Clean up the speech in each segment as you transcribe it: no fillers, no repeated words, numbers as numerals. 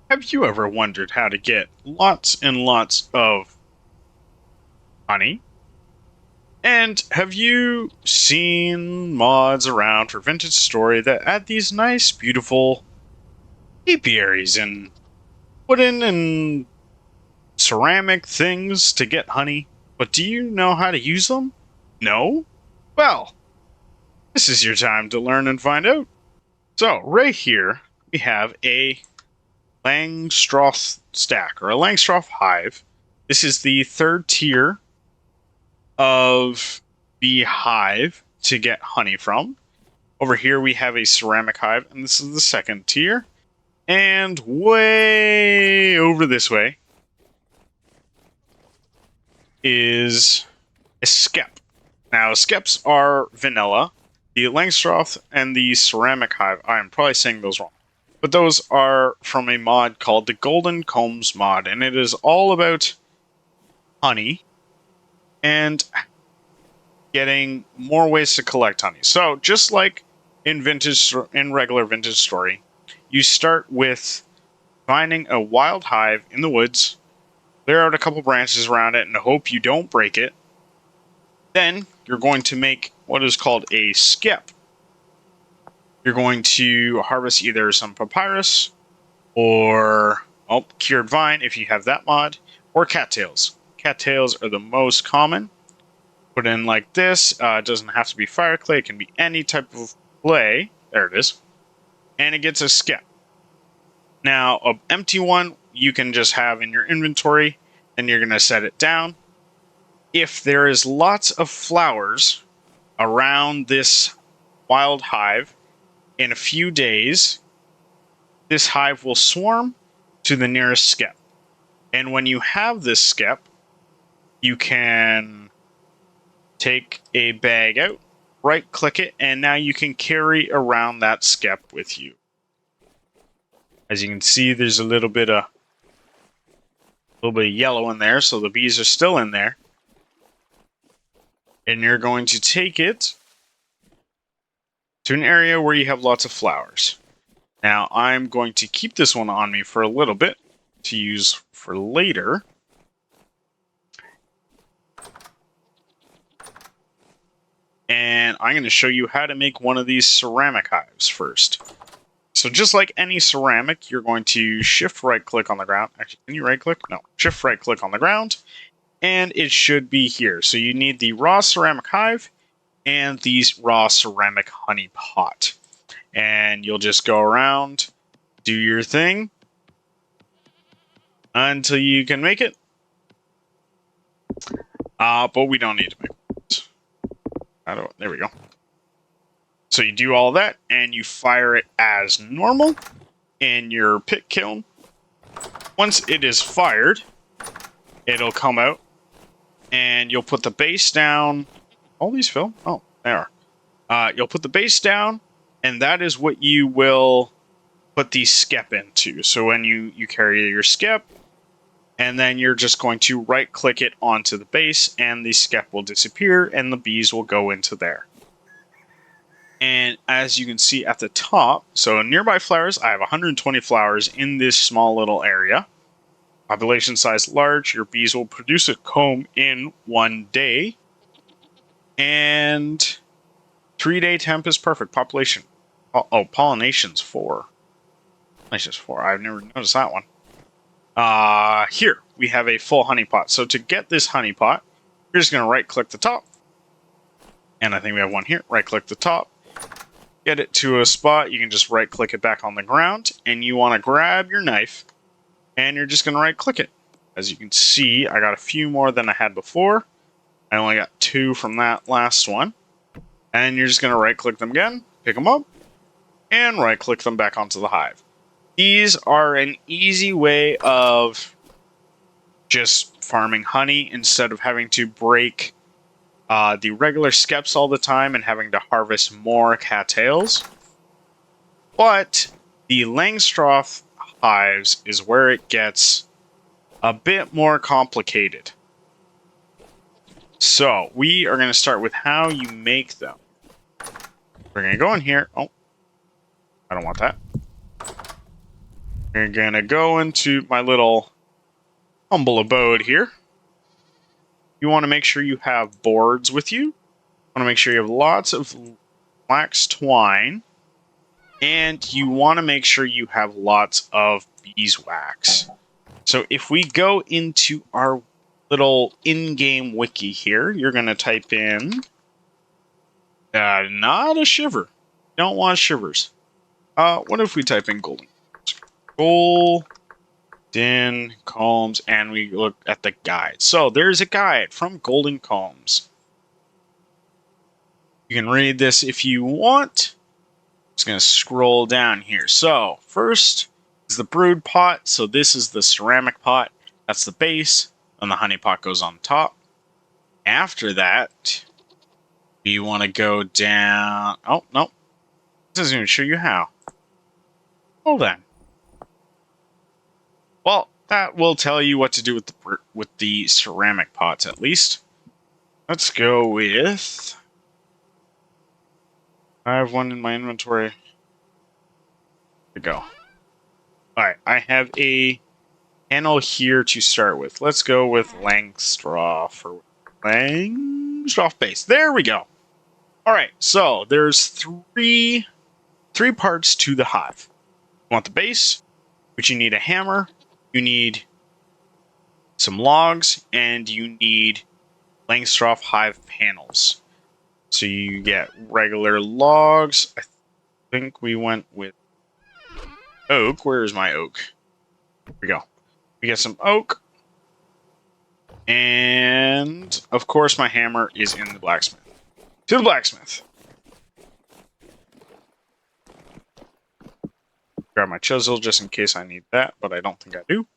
Have you ever wondered how to get lots and lots of honey? And have you seen mods around for Vintage Story that add these nice, beautiful apiaries and wooden and ceramic things to get honey? But do you know how to use them? No? Well, this is your time to learn and find out. So, right here, we have a Langstroth stack, or a Langstroth hive. This is the third tier of the hive to get honey from. Over here we have a ceramic hive, and this is the second tier. And way over this way is a skep. Now, skeps are vanilla. The Langstroth and the ceramic hive, I'm probably saying those wrong, but those are from a mod called the Golden Combs mod, and it is all about honey and getting more ways to collect honey. So just like in regular vintage story, you start with finding a wild hive in the woods, clear out a couple branches around it, and hope you don't break it. Then you're going to make what is called a skep. You're going to harvest either some papyrus or cured vine if you have that mod, or cattails. Cattails are the most common. Put in like this. It doesn't have to be fire clay. It can be any type of clay. There it is. And it gets a skep. Now, an empty one you can just have in your inventory, and you're going to set it down. If there is lots of flowers around this wild hive, in a few days, this hive will swarm to the nearest skep. And when you have this skep, you can take a bag out, right-click it, and now you can carry around that skep with you. As you can see, there's a little bit of yellow in there, so the bees are still in there. And you're going to take it to an area where you have lots of flowers. Now, I'm going to keep this one on me for a little bit to use for later. And I'm going to show you how to make one of these ceramic hives first. So just like any ceramic, you're going to shift right click on the ground. Actually, can you right click? No. Shift right click on the ground. And it should be here. So you need the raw ceramic hive and these raw ceramic honey pot. And you'll just go around, do your thing until you can make it. But we don't need to make it. There we go. So you do all that, and you fire it as normal in your pit kiln. Once it is fired, it'll come out, and you'll put the base down. All these fill? Oh, they are. You'll put the base down, and that is what you will put the skep into. So when you carry your skep, and then you're just going to right-click it onto the base, and the skep will disappear, and the bees will go into there. And as you can see at the top, so nearby flowers, I have 120 flowers in this small little area. Population size large, your bees will produce a comb in 1 day. And 3-day temp is perfect. Population. Pollination's 4. Pollination's 4. I've never noticed that one. Here, we have a full honey pot. So to get this honey pot, you're just going to right-click the top. And I think we have one here. Right-click the top. Get it to a spot. You can just right-click it back on the ground. And you want to grab your knife. And you're just going to right-click it. As you can see, I got a few more than I had before. I only got 2 from that last one. And you're just going to right-click them again. Pick them up. And right-click them back onto the hive. These are an easy way of just farming honey instead of having to break the regular skeps all the time and having to harvest more cattails. But the Langstroth hives is where it gets a bit more complicated. So we are going to start with how you make them. We're going to go in here. Oh, I don't want that. We're We're going to go into my little humble abode here. You want to make sure you have boards with you. You want to make sure you have lots of flax twine. And you want to make sure you have lots of beeswax. So if we go into our little in-game wiki here, you're going to type in not a shiver. Don't want shivers. What if we type in golden combs, and we look at the guide. So there's a guide from Golden Combs. You can read this if you want. Just going to scroll down here. So first is the brood pot. So this is the ceramic pot. That's the base. And the honey pot goes on top. After that, you want to go down. Oh, no. This doesn't even show you how. Hold on. Well, that will tell you what to do with the ceramic pots, at least. Let's go with... I have one in my inventory. To go. Alright, I have a panel here to start with. Let's go with Langstroth base. There we go. Alright, so there's three parts to the hive. You want the base, which you need a hammer, you need some logs, and you need Langstroth Hive panels. So you get regular logs. I think we went with oak. Where is my oak? Here we go. We get some oak. And, of course, my hammer is in the blacksmith. To the blacksmith. Grab my chisel just in case I need that, but I don't think I do.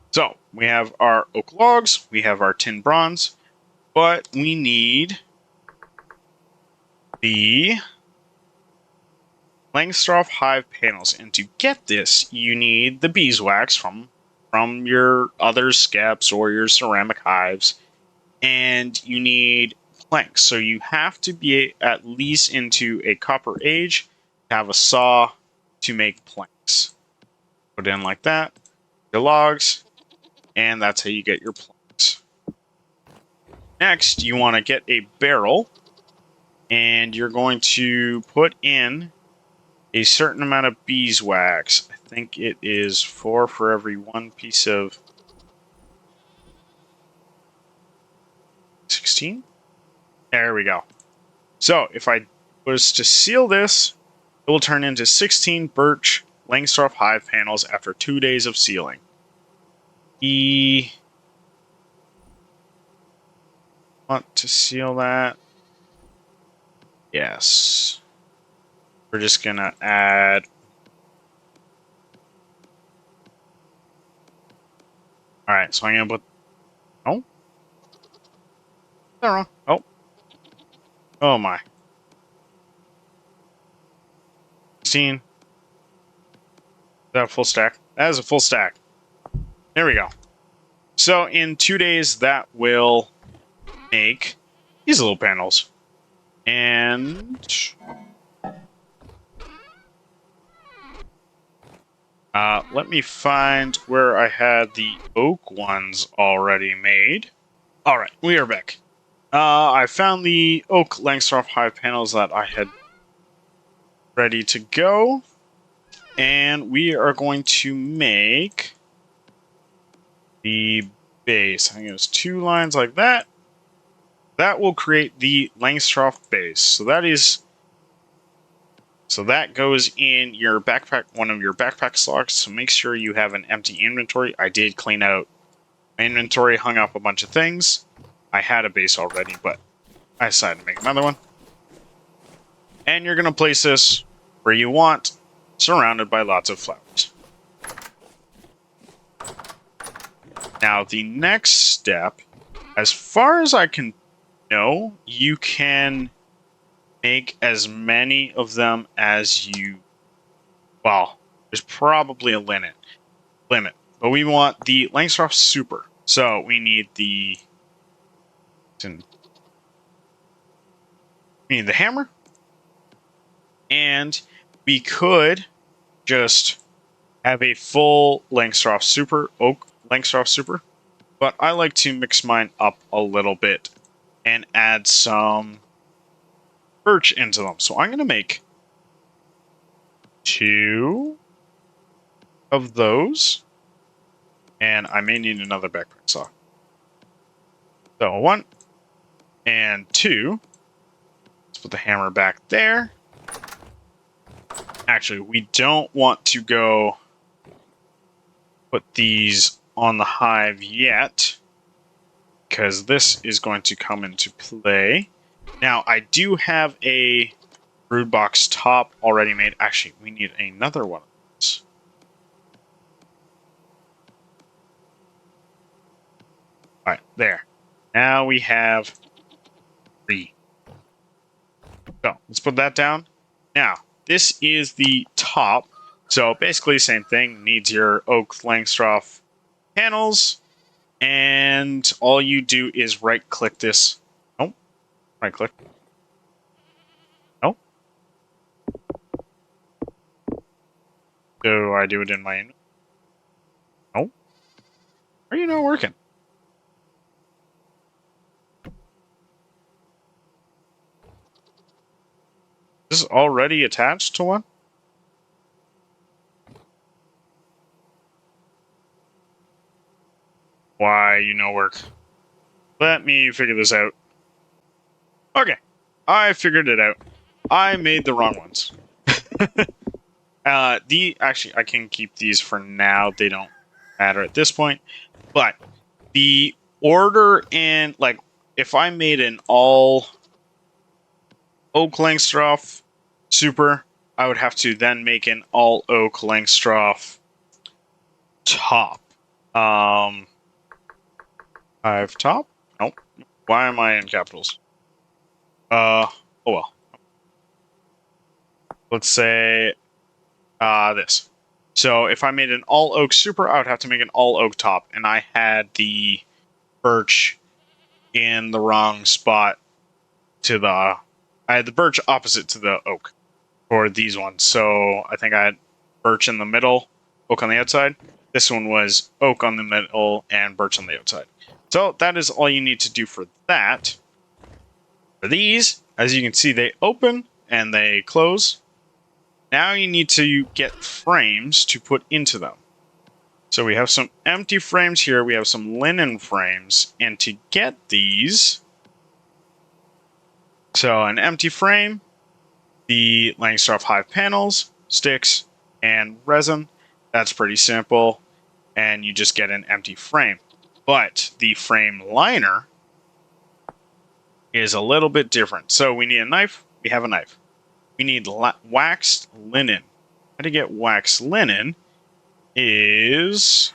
So, we have our oak logs, we have our tin bronze, but we need the Langstroth Hive panels. And to get this, you need the beeswax from your other skeps or your ceramic hives, and you need planks. So you have to be at least into a copper age to have a saw to make planks. Put in like that, your logs, and that's how you get your planks. Next, you want to get a barrel, and you're going to put in a certain amount of beeswax. I think it is 4 for every 1 piece of 16. There we go. So if I was to seal this, it will turn into 16 birch Langstroth Hive panels after 2 days of sealing. Want to seal that? Yes. We're just gonna add... Alright, so I'm gonna put... Oh? They're wrong. Oh. Oh my. 16. Is that a full stack? That is a full stack. There we go. So in 2 days, that will make these little panels. And... let me find where I had the oak ones already made. Alright, we are back. I found the oak Langstroth Hive panels that I had ready to go. And we are going to make the base. I think it was 2 lines like that. That will create the Langstroth base. So that goes in your backpack, one of your backpack slots. So make sure you have an empty inventory. I did clean out my inventory, hung up a bunch of things. I had a base already, but I decided to make another one. And you're going to place this where you want, surrounded by lots of flowers. Now, the next step, as far as I can know, you can make as many of them as you... Well, there's probably a limit. But we want the Langstroth Super. So we need the... We need the hammer. And we could just have a full Langstroth Super, Oak Langstroth Super. But I like to mix mine up a little bit and add some birch into them. So I'm going to make 2 of those. And I may need another backpack saw. So 1 and 2. Let's put the hammer back there. Actually, we don't want to go put these on the hive yet, because this is going to come into play. Now, I do have a brood box top already made. Actually, we need another one of these. All right, there. Now we have 3. So let's put that down. Now, this is the top. So basically, same thing. Needs your oak Langstroth panels. And all you do is right-click this. Nope. Right-click. Nope. Do I do it in my... Nope. Are you not working? This is already attached to one? Why, you know work. Let me figure this out. Okay. I figured it out. I made the wrong ones. Actually, I can keep these for now. They don't matter at this point. But the order in, like, if I made an all oak Langstroth super, I would have to then make an all oak Langstroth top. Hive top? Nope. Why am I in capitals? Oh well. Let's say this. So if I made an all oak super, I would have to make an all oak top, and I had the birch in the wrong spot to the... I had the birch opposite to the oak for these ones. So I think I had birch in the middle, oak on the outside. This one was oak on the middle and birch on the outside. So that is all you need to do for that. For these, as you can see, they open and they close. Now you need to get frames to put into them. So we have some empty frames here. We have some linen frames. And to get these... So an empty frame, the Langstroth Hive panels, sticks, and resin. That's pretty simple. And you just get an empty frame. But the frame liner is a little bit different. So we need a knife. We have a knife. We need waxed linen. How to get waxed linen is...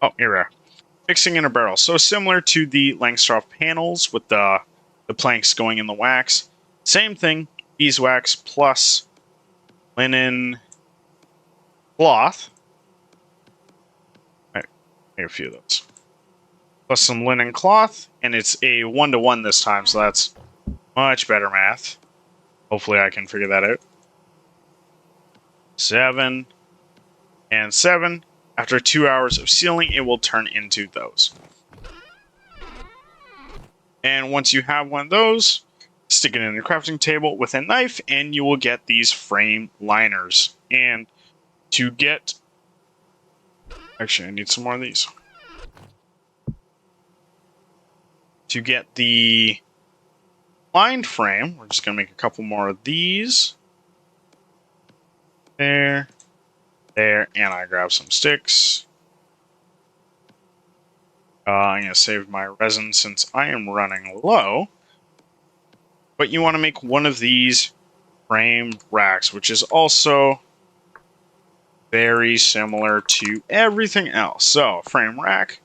Oh, here we are. Fixing in a barrel. So similar to the Langstroth panels with the planks going in the wax. Same thing. Beeswax plus linen cloth. All right, make a few of those. Plus some linen cloth. And it's a 1-to-1 this time, so that's much better math. Hopefully I can figure that out. 7 and 7. After 2 hours of sealing, it will turn into those. And once you have one of those, stick it in the crafting table with a knife, and you will get these frame liners. And to get... Actually, I need some more of these. To get the lined frame, we're just going to make a couple more of these. There. There. And I grab some sticks. I'm going to save my resin since I am running low. But you want to make one of these frame racks, which is also very similar to everything else. So, frame rack,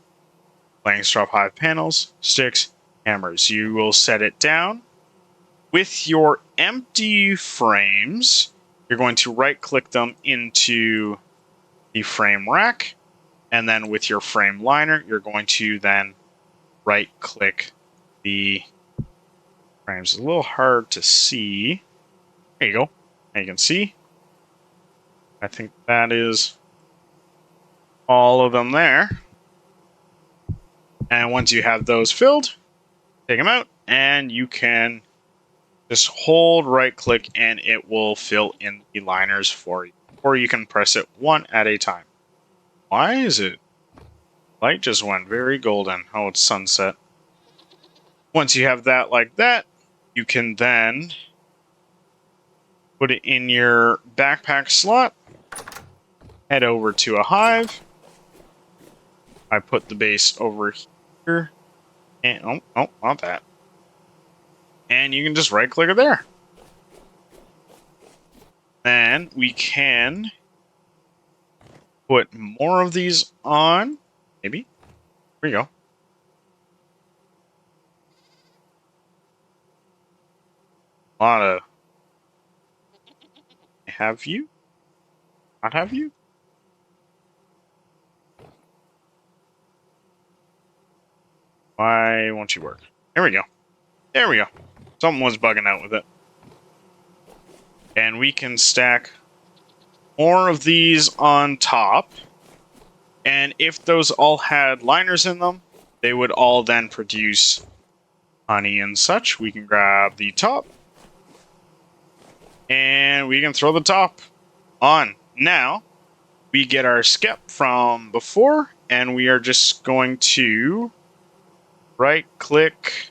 Langstroth Hive panels, sticks, hammers. You will set it down. With your empty frames, you're going to right-click them into the frame rack. And then with your frame liner, you're going to then right-click the frames. It's a little hard to see. There you go. Now you can see. I think that is all of them there. And once you have those filled, take them out, and you can just hold right click and it will fill in the liners for you. Or you can press it one at a time. Why is it? Light just went very golden. Oh, it's sunset. Once you have that like that, you can then put it in your backpack slot. Head over to a hive. I put the base over here. And oh, not that. And you can just right click it there. Then we can put more of these on. Maybe. There we go. A lot of. Have you? Not have you? Why won't you work? There we go. There we go. Something was bugging out with it. And we can stack more of these on top. And if those all had liners in them, they would all then produce honey and such. We can grab the top. And we can throw the top on. Now, we get our skep from before. And we are just going to right-click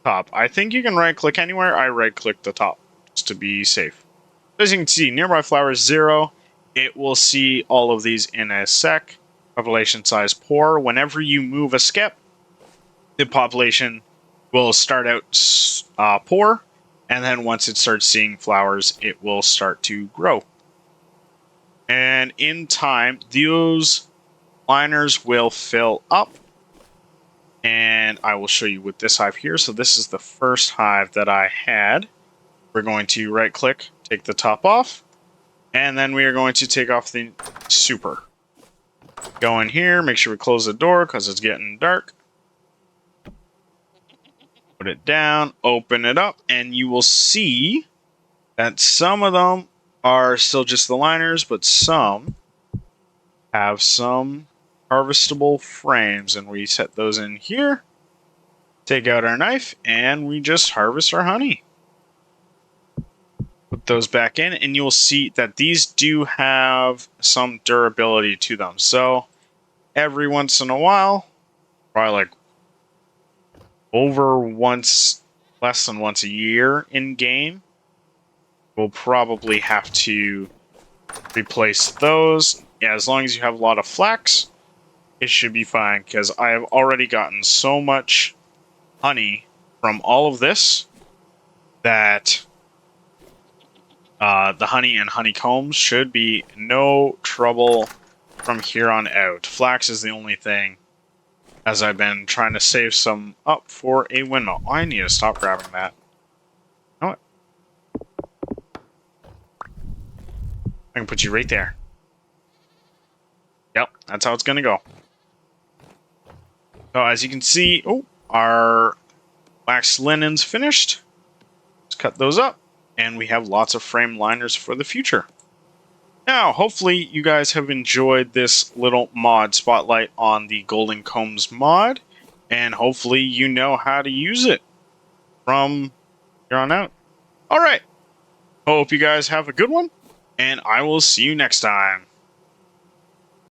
top. I think you can right-click anywhere. I right-click the top just to be safe. As you can see, nearby flowers 0. It will see all of these in a sec. Population size poor. Whenever you move a skep, the population will start out poor. And then once it starts seeing flowers, it will start to grow. And in time, those liners will fill up. And I will show you with this hive here. So this is the first hive that I had. We're going to right click, take the top off. And then we are going to take off the super. Go in here, make sure we close the door because it's getting dark. Put it down, open it up, and you will see that some of them are still just the liners, but some have some harvestable frames, and we set those in here. Take out our knife, and we just harvest our honey. Put those back in, and you'll see that these do have some durability to them. So every once in a while, probably like less than once a year in game, we'll probably have to replace those. Yeah, as long as you have a lot of flax, it should be fine, because I have already gotten so much honey from all of this that the honey and honeycombs should be no trouble from here on out. Flax is the only thing, as I've been trying to save some up for a windmill. Oh, I need to stop grabbing that. You know what? I can put you right there. Yep, that's how it's going to go. So as you can see, our wax linen's finished. Let's cut those up, and we have lots of frame liners for the future. Now, hopefully you guys have enjoyed this little mod spotlight on the Golden Combs mod, and hopefully you know how to use it from here on out. Alright, hope you guys have a good one, and I will see you next time.